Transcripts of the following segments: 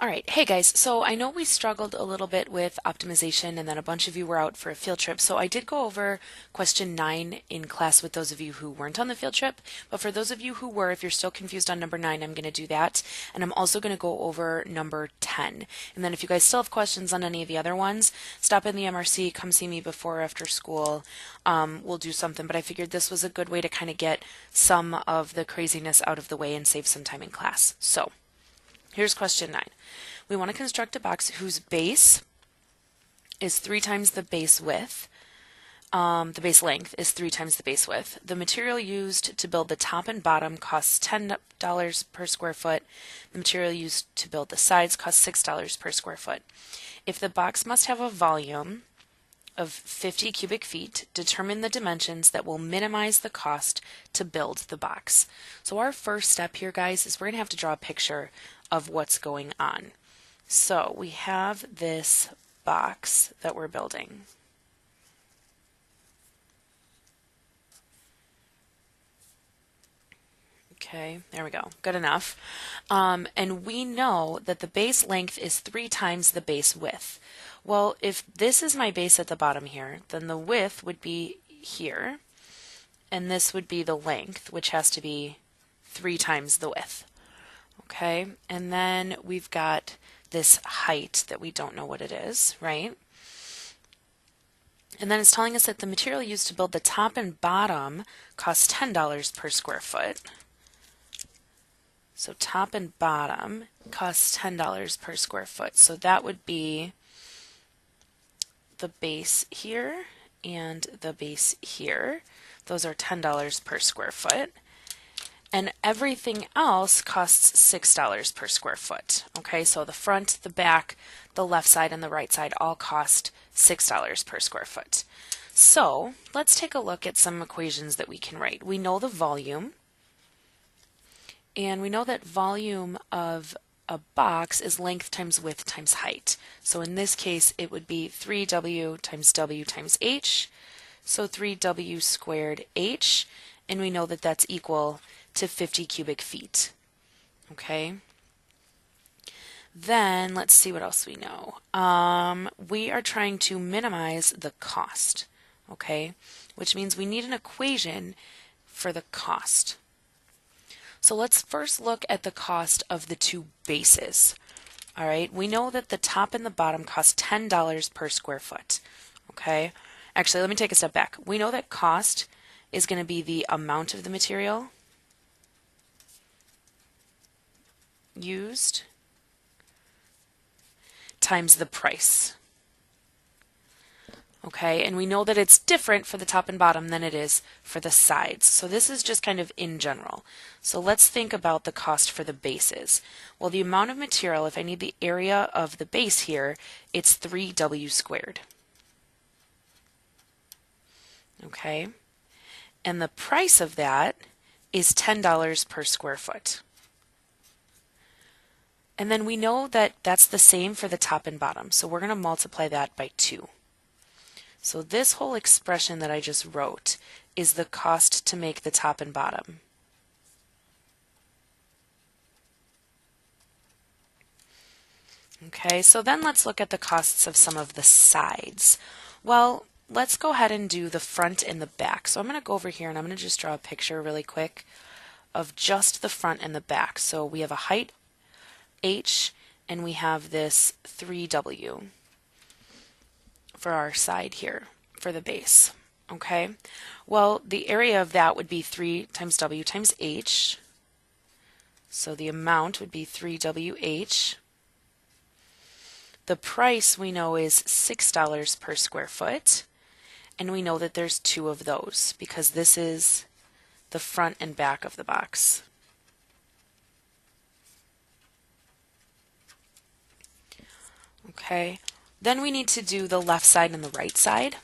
Alright, hey guys, so I know we struggled a little bit with optimization and then a bunch of you were out for a field trip, so I did go over question 9 in class with those of you who weren't on the field trip, but for those of you who were, if you're still confused on number 9, I'm going to do that, and I'm also going to go over number 10. And then if you guys still have questions on any of the other ones, stop in the MRC, come see me before or after school, we'll do something, but I figured this was a good way to kind of get some of the craziness out of the way and save some time in class. So, here's question 9. We want to construct a box whose base is 3 times the base width. The base length is 3 times the base width. The material used to build the top and bottom costs $10 per square foot. The material used to build the sides costs $6 per square foot. If the box must have a volume of 50 cubic feet, determine the dimensions that will minimize the cost to build the box. So our first step here, guys, is we're going to have to draw a picture of what's going on. So we have this box that we're building. Okay, there we go. Good enough. And we know that the base length is 3 times the base width. Well, if this is my base at the bottom here, then the width would be here, and this would be the length, which has to be 3 times the width. Okay, and then we've got this height that we don't know what it is, right? And then it's telling us that the material used to build the top and bottom costs $10 per square foot. So top and bottom costs $10 per square foot. So that would be the base here and the base here. Those are $10 per square foot. And everything else costs $6 per square foot. Okay, so the front, the back, the left side, and the right side all cost $6 per square foot. So let's take a look at some equations that we can write. We know the volume, and we know that volume of a box is length times width times height. So in this case, it would be 3W times H, so 3W squared H, and we know that that's equal to 50 cubic feet. Okay. Then let's see what else we know. We are trying to minimize the cost. Okay, which means we need an equation for the cost. So let's first look at the cost of the two bases. All right, we know that the top and the bottom cost $10 per square foot. Okay, actually, let me take a step back. We know that cost is going to be the amount of the material used times the price. Okay, and we know that it's different for the top and bottom than it is for the sides. So this is just kind of in general. So let's think about the cost for the bases. Well, the amount of material, if I need the area of the base here, it's 3W squared. Okay, and the price of that is $10 per square foot. And then we know that that's the same for the top and bottom, so we're going to multiply that by 2. So this whole expression that I just wrote is the cost to make the top and bottom. Okay, so then let's look at the costs of some of the sides. Well, let's go ahead and do the front and the back. So I'm going to go over here and I'm going to just draw a picture really quick of just the front and the back. So we have a height H, and we have this 3W for our side here, for the base. Okay, well, the area of that would be 3 times W times H, so the amount would be 3WH. The price we know is $6 per square foot, and we know that there's 2 of those because this is the front and back of the box. Okay, then we need to do the left side and the right side.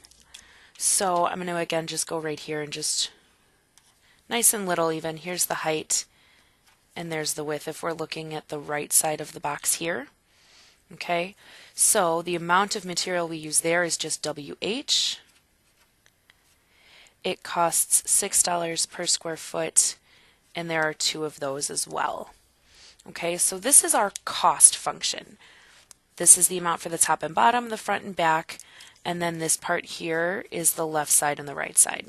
So I'm going to again just go right here and just nice and little even. Here's the height and there's the width if we're looking at the right side of the box here. Okay, so the amount of material we use there is just WH. It costs $6 per square foot, and there are 2 of those as well. Okay, so this is our cost function. This is the amount for the top and bottom, the front and back, and then this part here is the left side and the right side.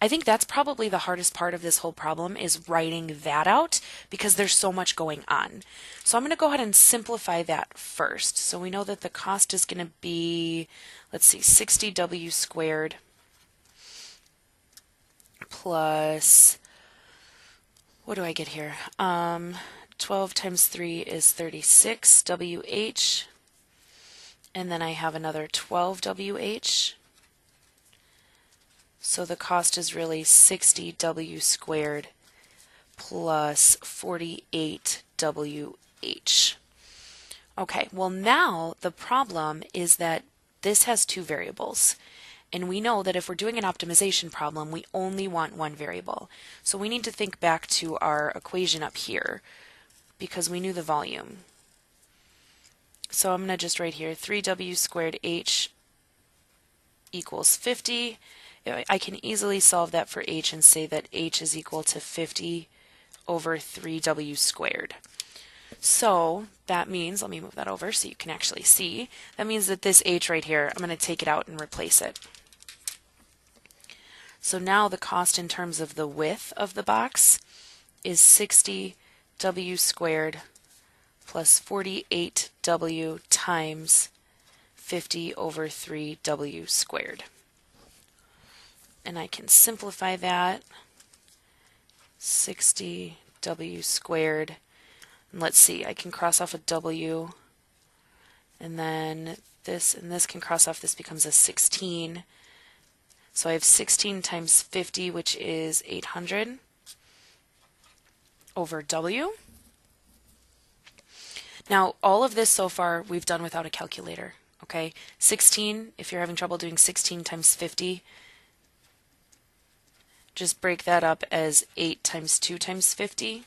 I think that's probably the hardest part of this whole problem is writing that out because there's so much going on. So I'm going to go ahead and simplify that first. So we know that the cost is going to be, let's see, 60W squared plus, what do I get here? 12 times 3 is 36 WH, and then I have another 12 WH. So the cost is really 60 W squared plus 48 WH. Okay, well now the problem is that this has two variables. And we know that if we're doing an optimization problem, we only want one variable. So we need to think back to our equation up here because we knew the volume. So I'm going to just write here 3W squared H equals 50. I can easily solve that for H and say that H is equal to 50 over 3W squared. So that means, let me move that over so you can actually see, that means that this H right here, I'm going to take it out and replace it. So now the cost in terms of the width of the box is 60W squared plus 48W times 50 over 3W squared. And I can simplify that. 60W squared. And let's see, I can cross off a W. And then this and this can cross off. This becomes a 16. So I have 16 times 50, which is 800 over W. Now, all of this so far we've done without a calculator. Okay, 16, if you're having trouble doing 16 times 50, just break that up as 8 times 2 times 50.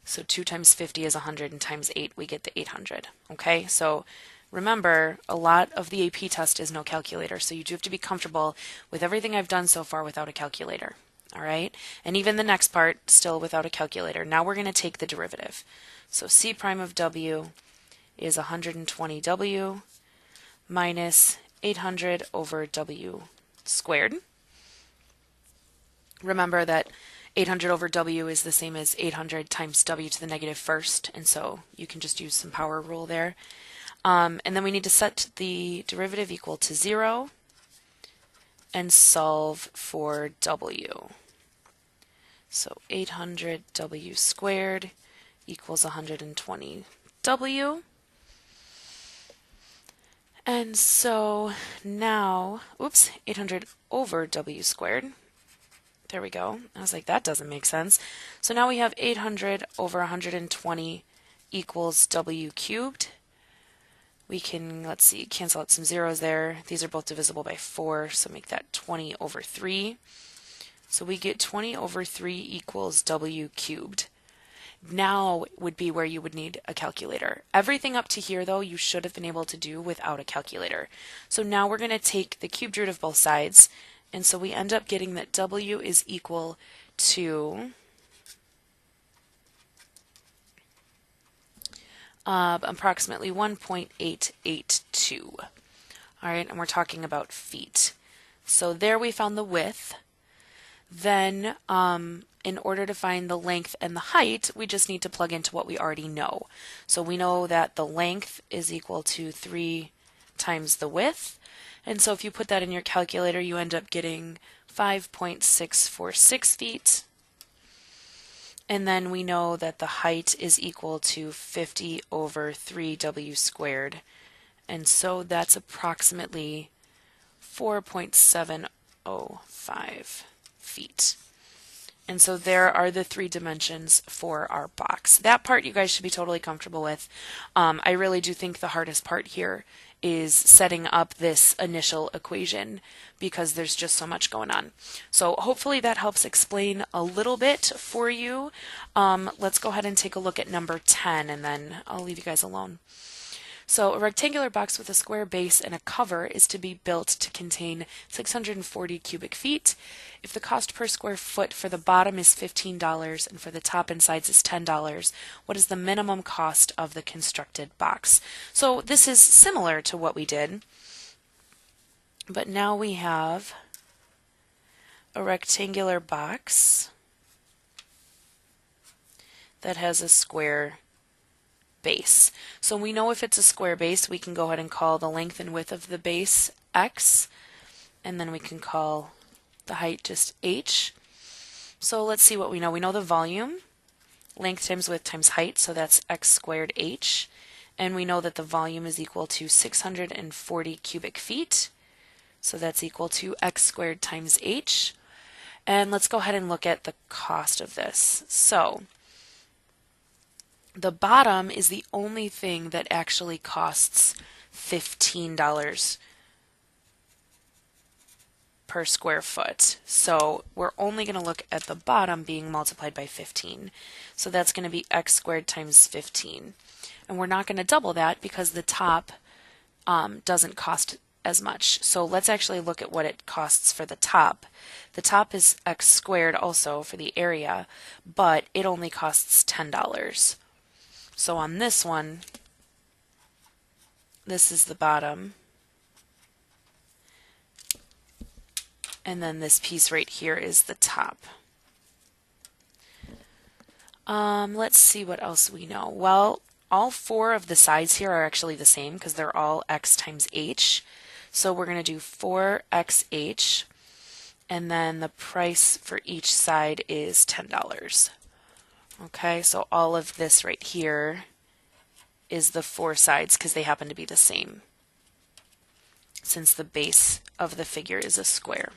So 2 times 50 is 100, and times 8 we get the 800. Okay, so remember, a lot of the AP test is no calculator, so you do have to be comfortable with everything I've done so far without a calculator. All right, and even the next part still without a calculator. Now we're going to take the derivative. So C prime of W is 120W minus 800 over W squared. Remember that 800 over W is the same as 800 times W to the negative first, and so you can just use some power rule there. And then we need to set the derivative equal to 0 and solve for W. So 800W squared equals 120W. And so now, 800 over W squared. There we go. I was like, that doesn't make sense. So now we have 800 over 120 equals W cubed. We can, let's see, cancel out some zeros there. These are both divisible by 4, so make that 20 over 3. So we get 20 over 3 equals W cubed. Now would be where you would need a calculator. Everything up to here, though, you should have been able to do without a calculator. So now we're going to take the cubed root of both sides, and so we end up getting that W is equal to approximately 1.882. All right, and we're talking about feet. So there we found the width. Then in order to find the length and the height, we just need to plug into what we already know. So we know that the length is equal to 3 times the width. And so if you put that in your calculator, you end up getting 5.646 feet. And then we know that the height is equal to 50 over 3W squared. And so that's approximately 4.705 feet. And so there are the 3 dimensions for our box. That part you guys should be totally comfortable with. I really do think the hardest part here is setting up this initial equation because there's just so much going on. So hopefully that helps explain a little bit for you. Let's go ahead and take a look at number 10 and then I'll leave you guys alone. So a rectangular box with a square base and a cover is to be built to contain 640 cubic feet. If the cost per square foot for the bottom is $15 and for the top and sides is $10, what is the minimum cost of the constructed box? So this is similar to what we did, but now we have a rectangular box that has a square base. So we know if it's a square base, we can go ahead and call the length and width of the base x, and then we can call the height just h. So let's see what we know. We know the volume, length times width times height, so that's x squared h. And we know that the volume is equal to 640 cubic feet, so that's equal to x squared times h. And let's go ahead and look at the cost of this. So the bottom is the only thing that actually costs $15 per square foot. So we're only going to look at the bottom being multiplied by 15. So that's going to be x squared times 15. And we're not going to double that because the top doesn't cost as much. So let's actually look at what it costs for the top. The top is x squared also for the area, but it only costs $10. So on this one, this is the bottom, and then this piece right here is the top. Let's see what else we know. Well, all four of the sides here are actually the same because they're all x times h. So we're going to do 4xh, and then the price for each side is $10. Okay, so all of this right here is the four sides because they happen to be the same, since the base of the figure is a square.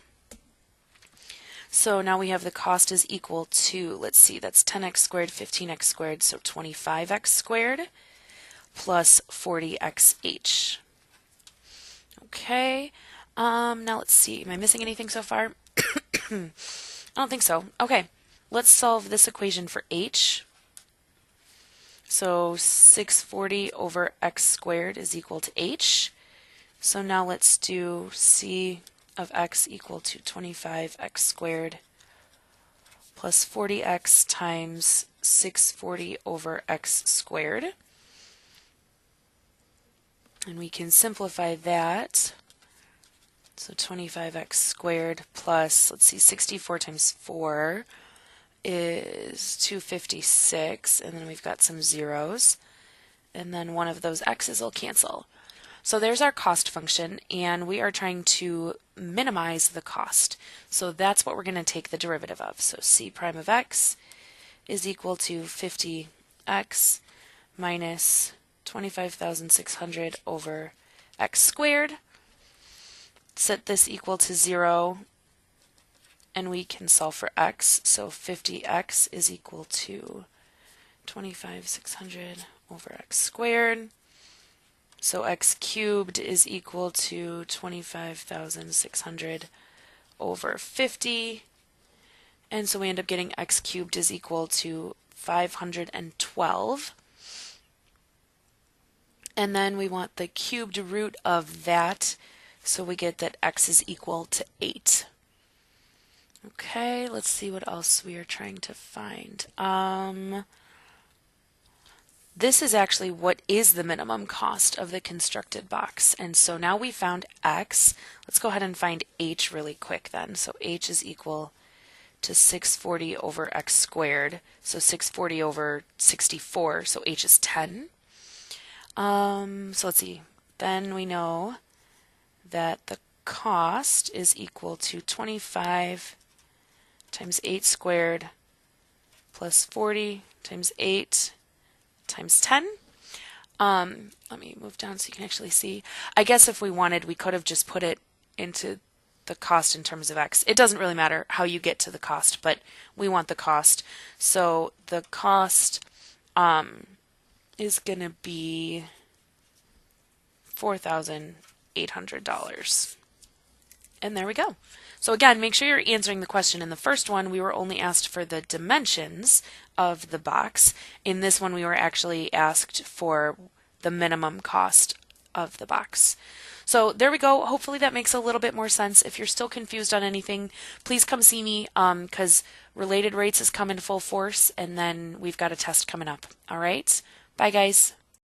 So now we have the cost is equal to, let's see, that's 10x squared, 15x squared, so 25x squared plus 40xh. Okay, now let's see, am I missing anything so far? I don't think so. Okay, let's solve this equation for h. So 640 over x squared is equal to h. So now let's do c of x equal to 25x squared plus 40x times 640 over x squared. And we can simplify that. So 25x squared plus, let's see, 64 times 4 is 256, and then we've got some zeros, and then one of those x's will cancel. So there's our cost function, and we are trying to minimize the cost. So that's what we're going to take the derivative of. So c prime of x is equal to 50x minus 25,600 over x squared. Set this equal to 0, and we can solve for x. So 50x is equal to 25,600 over x squared. So x cubed is equal to 25,600 over 50. And so we end up getting x cubed is equal to 512. And then we want the cubed root of that, so we get that x is equal to 8. Okay, let's see what else we are trying to find. This is actually what is the minimum cost of the constructed box. And so now we found x. Let's go ahead and find h really quick then. So h is equal to 640 over x squared. So 640 over 64, so h is 10. So let's see. Then we know that the cost is equal to 25 times 8 squared plus 40 times 8 times 10. Let me move down so you can actually see. I guess if we wanted, we could have just put it into the cost in terms of x. It doesn't really matter how you get to the cost, but we want the cost. So the cost is going to be $4,800. And there we go. So again, make sure you're answering the question. In the first one, we were only asked for the dimensions of the box. In this one, we were actually asked for the minimum cost of the box. So there we go. Hopefully that makes a little bit more sense. If you're still confused on anything, please come see me because related rates is coming full force, and then we've got a test coming up. All right. Bye, guys.